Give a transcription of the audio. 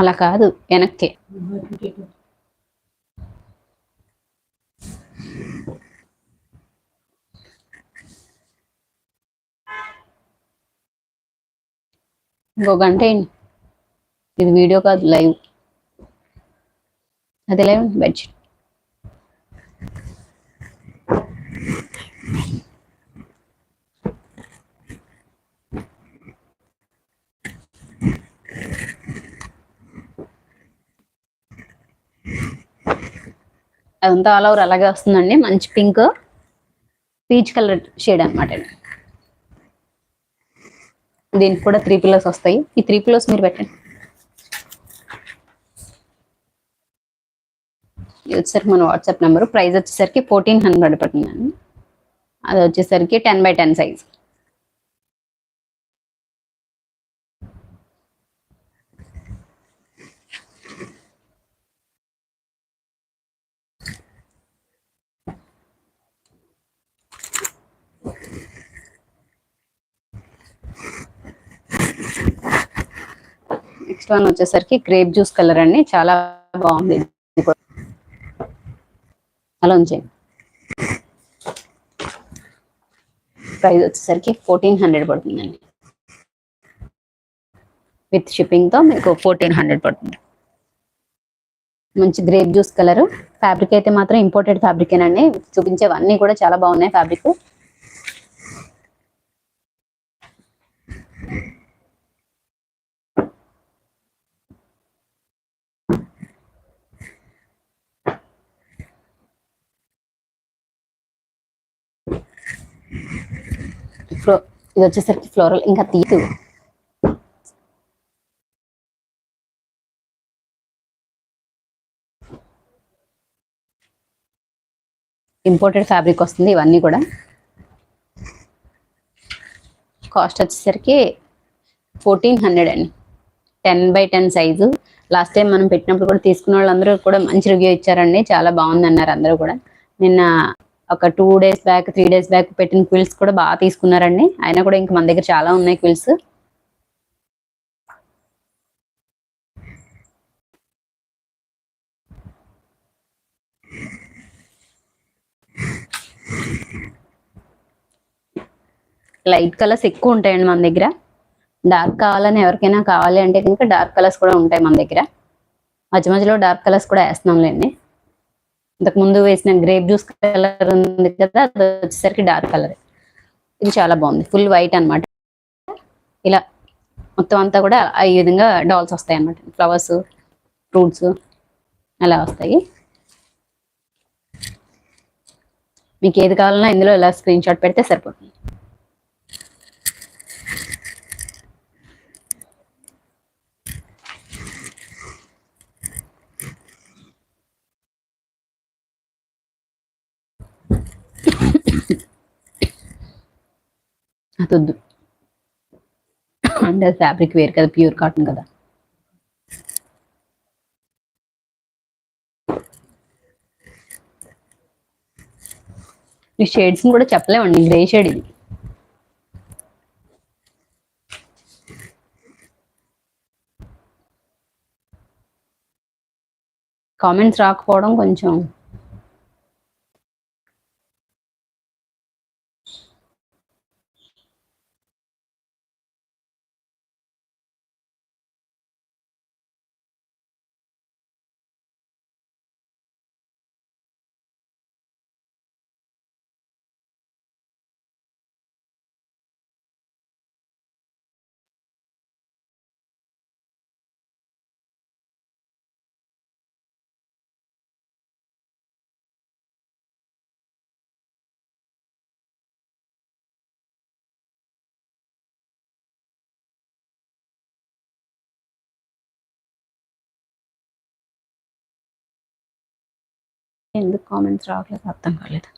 అలా కాదు, వెనక్కి. ఇంకో గంట అయింది. ఇది వీడియో కాదు, లైవ్. అది లైవ్ బెడ్షీట్. అదంతా ఆల్ ఓవర్ అలాగే వస్తుందండి. మంచి పింక్, పీచ్ కలర్ షేడ్ అనమాట. దీనికి కూడా 3 పిల్లోస్ వస్తాయి. ఈ 3 పిల్లోస్ మీరు పెట్టండి. ఇది వచ్చేసరికి మన వాట్సాప్ నెంబరు. ప్రైస్ వచ్చేసరికి 1400 పడుతుందండి. అది వచ్చేసరికి 10x10 సైజ్. నెక్స్ట్ వన్ వచ్చేసరికి గ్రేప్ జ్యూస్ కలర్ అండి. చాలా బాగుంది. అలా ఉంచేయండి. ప్రైస్ వచ్చేసరికి 1400 పడుతుందండి. విత్ షిప్పింగ్తో మీకు 1400 పడుతుంది. మంచి గ్రేప్ జ్యూస్ కలర్. ఫ్యాబ్రిక్ అయితే మాత్రం ఇంపోర్టెడ్ ఫ్యాబ్రికేనండి. చూపించేవన్నీ కూడా చాలా బాగున్నాయి ఫ్యాబ్రిక్. ఇది వచ్చేసరికి ఫ్లోరల్, ఇంకా తీయదు. ఇంపోర్టెడ్ ఫ్యాబ్రిక్ వస్తుంది ఇవన్నీ కూడా. కాస్ట్ వచ్చేసరికి 1400 అండి. 10x10 size. లాస్ట్ టైం మనం పెట్టినప్పుడు కూడా తీసుకున్న వాళ్ళందరూ కూడా మంచి రివ్యూ ఇచ్చారండి. చాలా బాగుంది అన్నారు అందరూ కూడా. నిన్న ఒక 2 డేస్ బ్యాక్ 3 డేస్ బ్యాక్ పెట్టిన క్విల్స్ కూడా బాగా తీసుకున్నారండి. అయినా కూడా ఇంకా మన దగ్గర చాలా ఉన్నాయి క్విల్స్. లైట్ కలర్స్ ఎక్కువ ఉంటాయండి మన దగ్గర. డార్క్ కావాలని ఎవరికైనా కావాలి అంటే కనుక డార్క్ కలర్స్ కూడా ఉంటాయి మన దగ్గర. మధ్య మధ్యలో డార్క్ కలర్స్ కూడా వేస్తున్నాంలేండి. ఇంతకు ముందు వేసిన గ్రేప్ జ్యూస్ కలర్ ఉంది కదా, అది వచ్చేసరికి డార్క్ కలర్. ఇది చాలా బాగుంది. ఫుల్ వైట్ అనమాట. ఇలా మొత్తం అంతా కూడా ఈ విధంగా డాల్స్ వస్తాయి అన్నమాట. ఫ్లవర్స్, ఫ్రూట్స్ అలా వస్తాయి. మీకు ఏది కావాలన్నా ఇందులో ఇలా స్క్రీన్ షాట్ పెడితే సరిపోతుంది. అదొద్దు అంటే ఫ్యాబ్రిక్ వేరు కదా, ప్యూర్ కాటన్ కదా. ఈ షేడ్స్ కూడా చెప్పలేమండి. గ్రే షేడ్ ఇది. కామెంట్స్ రాకపోవడం కొంచెం ఎందుకు కామెంట్స్ రావట్లేదు అర్థం కాలేదు.